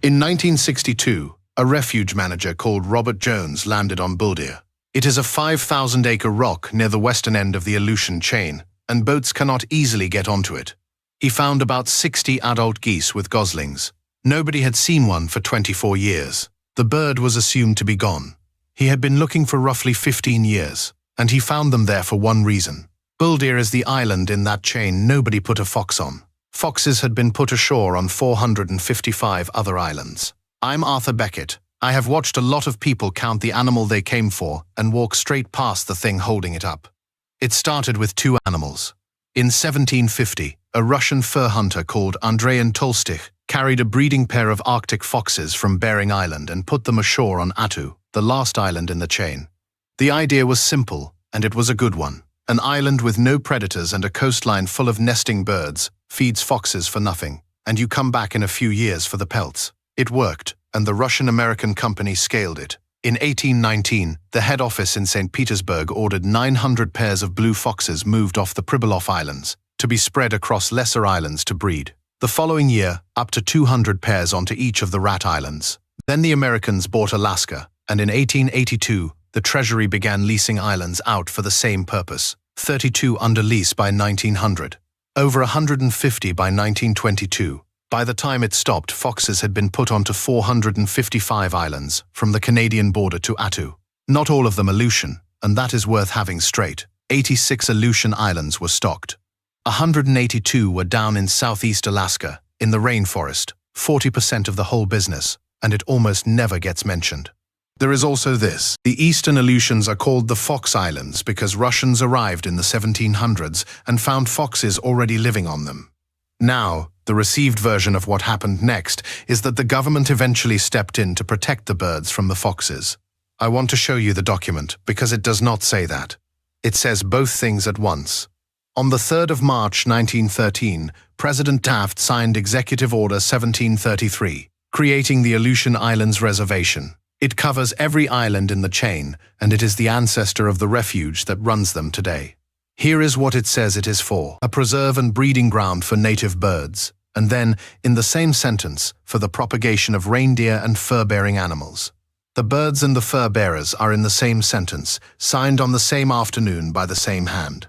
In 1962, a refuge manager called Robert Jones landed on Buldir. It is a 5,000-acre rock near the western end of the Aleutian chain, and boats cannot easily get onto it. He found about 60 adult geese with goslings. Nobody had seen one for 24 years. The bird was assumed to be gone. He had been looking for roughly 15 years, and he found them there for one reason. Buldir is the island in that chain nobody put a fox on. Foxes had been put ashore on 455 other islands. I'm Arthur Beckett. I have watched a lot of people count the animal they came for and walk straight past the thing holding it up. It started with two animals. In 1750, a Russian fur hunter called Andrean Tolstych carried a breeding pair of Arctic foxes from Bering Island and put them ashore on Attu, the last island in the chain. The idea was simple, and it was a good one. An island with no predators and a coastline full of nesting birds feeds foxes for nothing, and you come back in a few years for the pelts. It worked, and the Russian-American company scaled it. In 1819, the head office in St. Petersburg ordered 900 pairs of blue foxes moved off the Pribilov Islands to be spread across lesser islands to breed. The following year, up to 200 pairs onto each of the Rat Islands. Then the Americans bought Alaska, and in 1882, the Treasury began leasing islands out for the same purpose. 32 under lease by 1900. Over 150 by 1922. By the time it stopped, foxes had been put onto 455 islands, from the Canadian border to Attu. Not all of them Aleutian, and that is worth having straight. 86 Aleutian islands were stocked. 182 were down in southeast Alaska, in the rainforest, 40% of the whole business, and it almost never gets mentioned. There is also this. The eastern Aleutians are called the Fox Islands because Russians arrived in the 1700s and found foxes already living on them. Now, the received version of what happened next is that the government eventually stepped in to protect the birds from the foxes. I want to show you the document because it does not say that. It says both things at once. On the 3rd of March 1913, President Taft signed Executive Order 1733, creating the Aleutian Islands Reservation. It covers every island in the chain, and it is the ancestor of the refuge that runs them today. Here is what it says it is for: a preserve and breeding ground for native birds, and then, in the same sentence, for the propagation of reindeer and fur-bearing animals. The birds and the fur-bearers are in the same sentence, signed on the same afternoon by the same hand.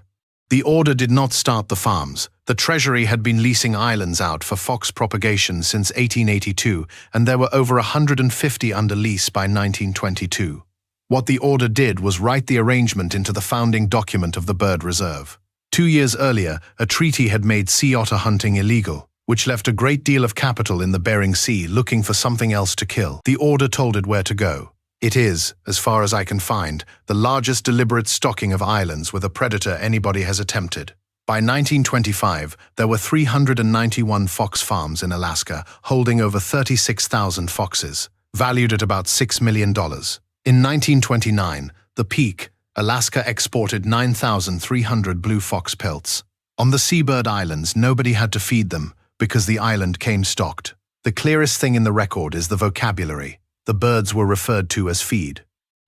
The order did not start the farms. The Treasury had been leasing islands out for fox propagation since 1882, and there were over 150 under lease by 1922. What the order did was write the arrangement into the founding document of the bird reserve. 2 years earlier, a treaty had made sea otter hunting illegal, which left a great deal of capital in the Bering Sea looking for something else to kill. The order told it where to go. It is, as far as I can find, the largest deliberate stocking of islands with a predator anybody has attempted. By 1925, there were 391 fox farms in Alaska, holding over 36,000 foxes, valued at about $6 million. In 1929, the peak, Alaska exported 9,300 blue fox pelts. On the Seabird Islands, nobody had to feed them because the island came stocked. The clearest thing in the record is the vocabulary. The birds were referred to as feed.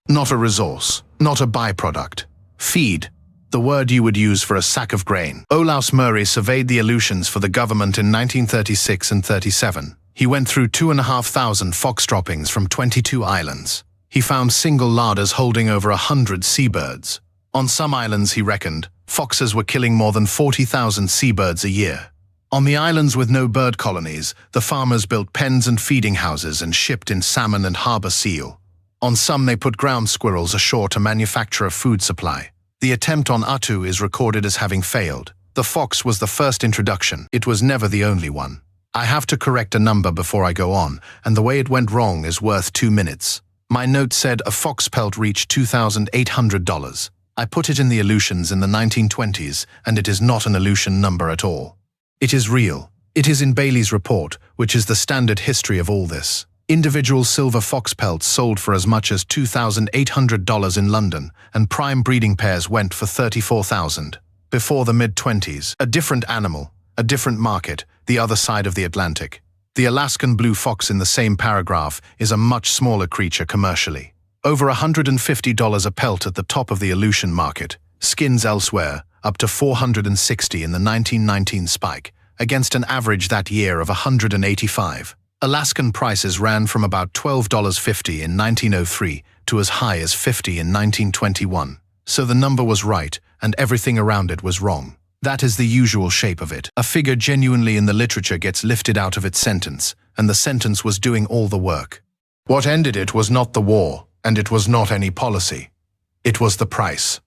Not a resource, not a byproduct. Feed, the word you would use for a sack of grain. Olaus Murray surveyed the Aleutians for the government in 1936 and 37. He went through 2,500 fox droppings from 22 islands. He found single larders holding over 100 seabirds. On some islands, he reckoned, foxes were killing more than 40,000 seabirds a year. On the islands with no bird colonies, the farmers built pens and feeding houses and shipped in salmon and harbor seal. On some, they put ground squirrels ashore to manufacture a food supply. The attempt on Attu is recorded as having failed. The fox was the first introduction. It was never the only one. I have to correct a number before I go on, and the way it went wrong is worth 2 minutes. My note said a fox pelt reached $2,800. I put it in the Aleutians in the 1920s, and it is not an Aleutian number at all. It is real. It is in Bailey's report, which is the standard history of all this. Individual silver fox pelts sold for as much as $2,800 in London, and prime breeding pairs went for $34,000. Before the mid-20s, a different animal, a different market, the other side of the Atlantic. The Alaskan blue fox in the same paragraph is a much smaller creature commercially. Over $150 a pelt at the top of the Aleutian market. Skins elsewhere, up to $460 in the 1919 spike, against an average that year of $185. Alaskan prices ran from about $12.50 in 1903 to as high as $50 in 1921. So the number was right, and everything around it was wrong. That is the usual shape of it. A figure genuinely in the literature gets lifted out of its sentence, and the sentence was doing all the work. What ended it was not the war, and it was not any policy. It was the price.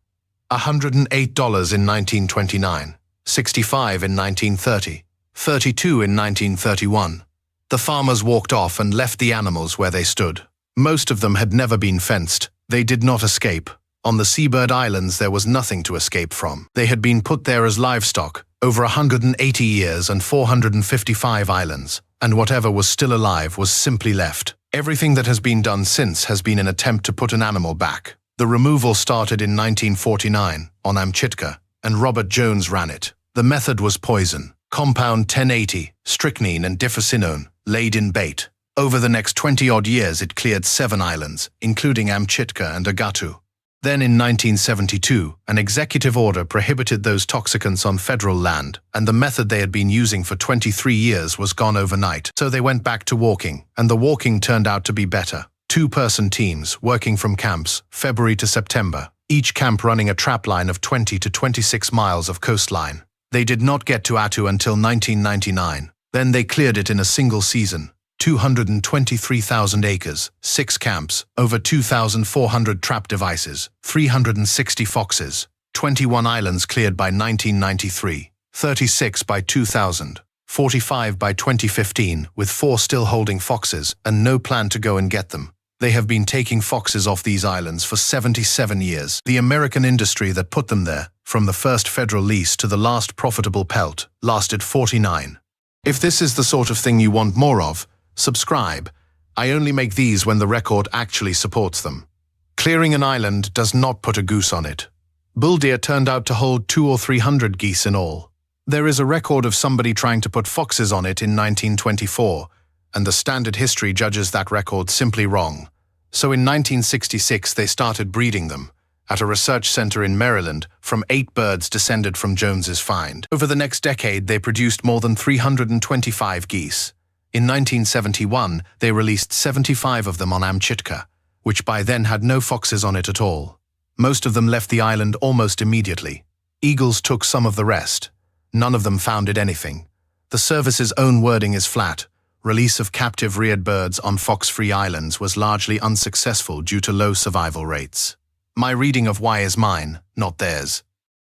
$108 in 1929, $65 in 1930, $32 in 1931. The farmers walked off and left the animals where they stood. Most of them had never been fenced. They did not escape. On the Seabird Islands there was nothing to escape from. They had been put there as livestock, over 180 years and 455 islands, and whatever was still alive was simply left. Everything that has been done since has been an attempt to put an animal back. The removal started in 1949 on Amchitka, and Robert Jones ran it. The method was poison. Compound 1080, strychnine and diphocinone, laid in bait. Over the next 20-odd years it cleared 7 islands, including Amchitka and Agatu. Then in 1972, an executive order prohibited those toxicants on federal land, and the method they had been using for 23 years was gone overnight. So they went back to walking, and the walking turned out to be better. 2-person teams, working from camps, February to September, each camp running a trap line of 20 to 26 miles of coastline. They did not get to Attu until 1999. Then they cleared it in a single season. 223,000 acres, 6 camps, over 2,400 trap devices, 360 foxes, 21 islands cleared by 1993, 36 by 2000, 45 by 2015, with 4 still holding foxes and no plan to go and get them. They have been taking foxes off these islands for 77 years. The American industry that put them there, from the first federal lease to the last profitable pelt, lasted 49. If this is the sort of thing you want more of, subscribe. I only make these when the record actually supports them. Clearing an island does not put a goose on it. Bull Deer turned out to hold 200 or 300 geese in all. There is a record of somebody trying to put foxes on it in 1924, and the standard history judges that record simply wrong. So in 1966 they started breeding them, at a research center in Maryland, from 8 birds descended from Jones's find. Over the next decade they produced more than 325 geese. In 1971, they released 75 of them on Amchitka, which by then had no foxes on it at all. Most of them left the island almost immediately. Eagles took some of the rest. None of them founded anything. The service's own wording is flat. Release of captive reared birds on fox-free islands was largely unsuccessful due to low survival rates. My reading of why is mine, not theirs.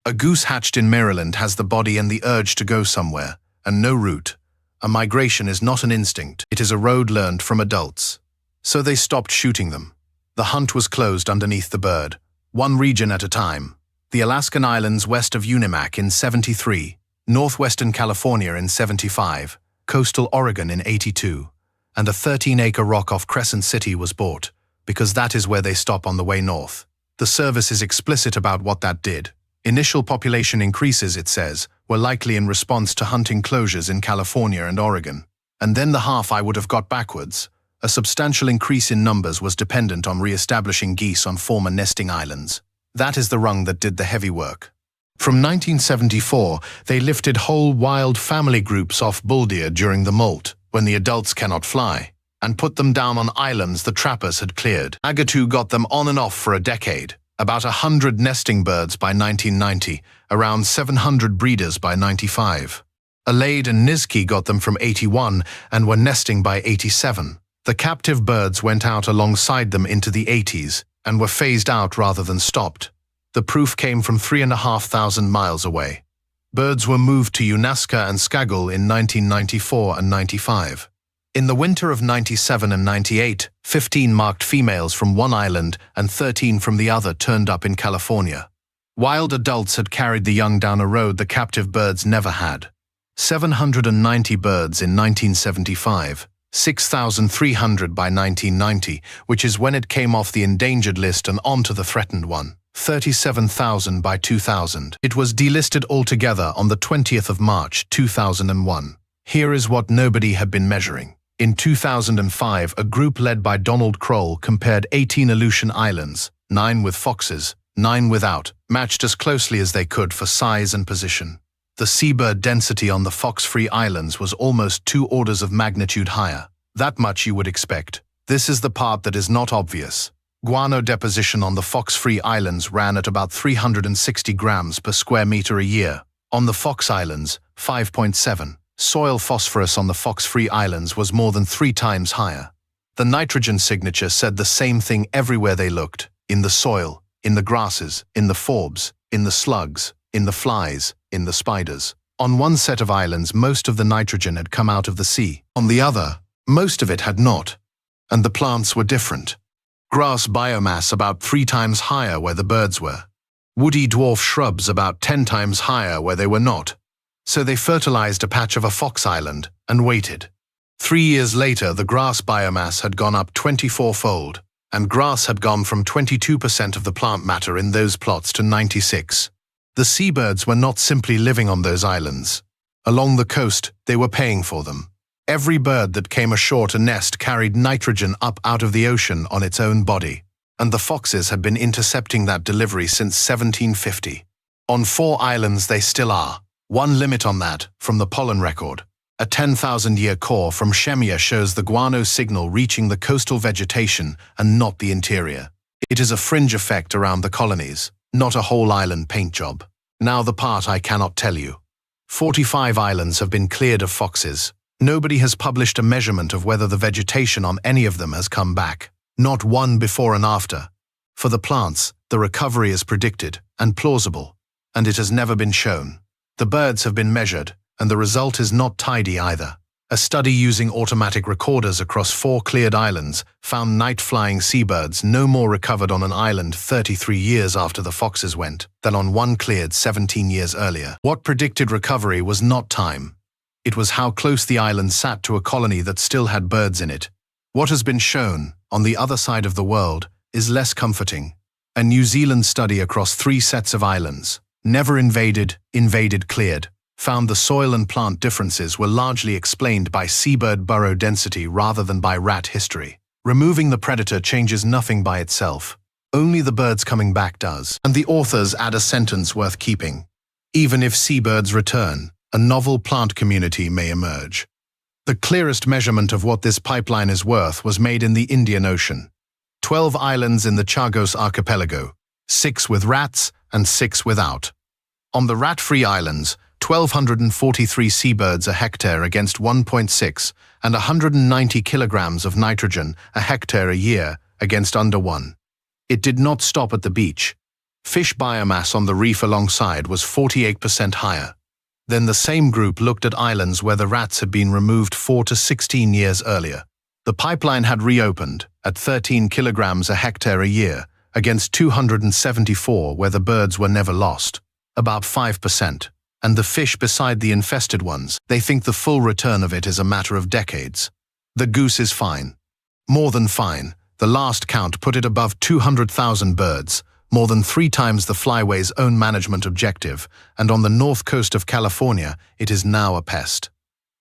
A goose hatched in Maryland has the body and the urge to go somewhere, and no route. A migration is not an instinct, it is a road learned from adults. So they stopped shooting them. The hunt was closed underneath the bird, one region at a time. The Alaskan Islands west of Unimak in 73, northwestern California in 75, coastal Oregon in 82, and a 13-acre rock off Crescent City was bought, because that is where they stop on the way north. The service is explicit about what that did. Initial population increases, it says, were likely in response to hunting closures in California and Oregon. And then the half I would have got backwards. A substantial increase in numbers was dependent on re-establishing geese on former nesting islands. That is the rung that did the heavy work. From 1974, they lifted whole wild family groups off bull deer during the molt, when the adults cannot fly, and put them down on islands the trappers had cleared. Agatu got them on and off for a decade. About 100 nesting birds by 1990, around 700 breeders by 95. Alade and Nizki got them from 81 and were nesting by 87. The captive birds went out alongside them into the 80s and were phased out rather than stopped. The proof came from 3,500 miles away. Birds were moved to Unasca and Skagul in 1994 and 95. In the winter of 97 and 98, 15 marked females from one island and 13 from the other turned up in California. Wild adults had carried the young down a road the captive birds never had. 790 birds in 1975, 6,300 by 1990, which is when it came off the endangered list and onto the threatened one. 37,000 by 2000. It was delisted altogether on the 20th of March 2001. Here is what nobody had been measuring. In 2005, a group led by Donald Kroll compared 18 Aleutian islands, 9 with foxes, 9 without, matched as closely as they could for size and position. The seabird density on the fox-free islands was almost 2 orders of magnitude higher. That much you would expect. This is the part that is not obvious. Guano deposition on the Fox-Free Islands ran at about 360 grams per square meter a year. On the Fox Islands, 5.7. Soil phosphorus on the Fox-Free Islands was more than 3 times higher. The nitrogen signature said the same thing everywhere they looked. In the soil, in the grasses, in the forbs, in the slugs, in the flies, in the spiders. On one set of islands, most of the nitrogen had come out of the sea. On the other, most of it had not. And the plants were different. Grass biomass about 3 times higher where the birds were. Woody dwarf shrubs about 10 times higher where they were not. So they fertilized a patch of a Fox Island and waited. 3 years later, the grass biomass had gone up 24-fold, and grass had gone from 22% of the plant matter in those plots to 96%. The seabirds were not simply living on those islands. Along the coast, they were paying for them. Every bird that came ashore to nest carried nitrogen up out of the ocean on its own body, and the foxes had been intercepting that delivery since 1750. On 4 islands they still are. One limit on that, from the pollen record. A 10,000-year core from Shemya shows the guano signal reaching the coastal vegetation and not the interior. It is a fringe effect around the colonies, not a whole island paint job. Now the part I cannot tell you. 45 islands have been cleared of foxes. Nobody has published a measurement of whether the vegetation on any of them has come back. Not one before and after. For the plants, the recovery is predicted and plausible, and it has never been shown. The birds have been measured, and the result is not tidy either. A study using automatic recorders across 4 cleared islands found night-flying seabirds no more recovered on an island 33 years after the foxes went than on one cleared 17 years earlier. What predicted recovery was not time. It was how close the island sat to a colony that still had birds in it. What has been shown, on the other side of the world, is less comforting. A New Zealand study across 3 sets of islands, never invaded, cleared, found the soil and plant differences were largely explained by seabird burrow density rather than by rat history. Removing the predator changes nothing by itself. Only the birds coming back does. And the authors add a sentence worth keeping. Even if seabirds return, a novel plant community may emerge. The clearest measurement of what this pipeline is worth was made in the Indian Ocean. 12 islands in the Chagos archipelago, 6 with rats and 6 without. On the rat-free islands, 1,243 seabirds a hectare against 1.6 and 190 kilograms of nitrogen a hectare a year against under 1. It did not stop at the beach. Fish biomass on the reef alongside was 48% higher. Then the same group looked at islands where the rats had been removed 4 to 16 years earlier. The pipeline had reopened at 13 kilograms a hectare a year against 274 where the birds were never lost, about 5%. And the fish beside the infested ones, they think the full return of it is a matter of decades. The goose is fine. More than fine. The last count put it above 200,000 birds, more than 3 times the flyway's own management objective, and on the north coast of California, it is now a pest.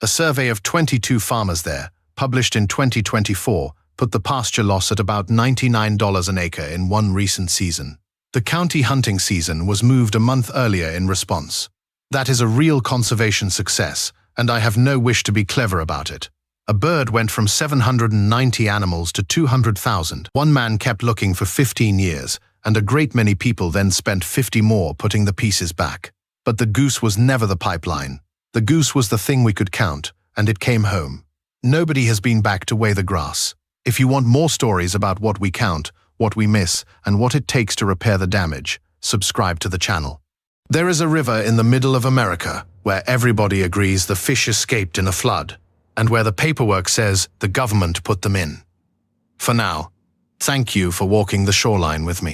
A survey of 22 farmers there, published in 2024, put the pasture loss at about $99 an acre in one recent season. The county hunting season was moved a month earlier in response. That is a real conservation success, and I have no wish to be clever about it. A bird went from 790 animals to 200,000. One man kept looking for 15 years, and a great many people then spent 50 more putting the pieces back. But the goose was never the pipeline. The goose was the thing we could count, and it came home. Nobody has been back to weigh the grass. If you want more stories about what we count, what we miss, and what it takes to repair the damage, subscribe to the channel. There is a river in the middle of America where everybody agrees the fish escaped in a flood, and where the paperwork says the government put them in. For now, thank you for walking the shoreline with me.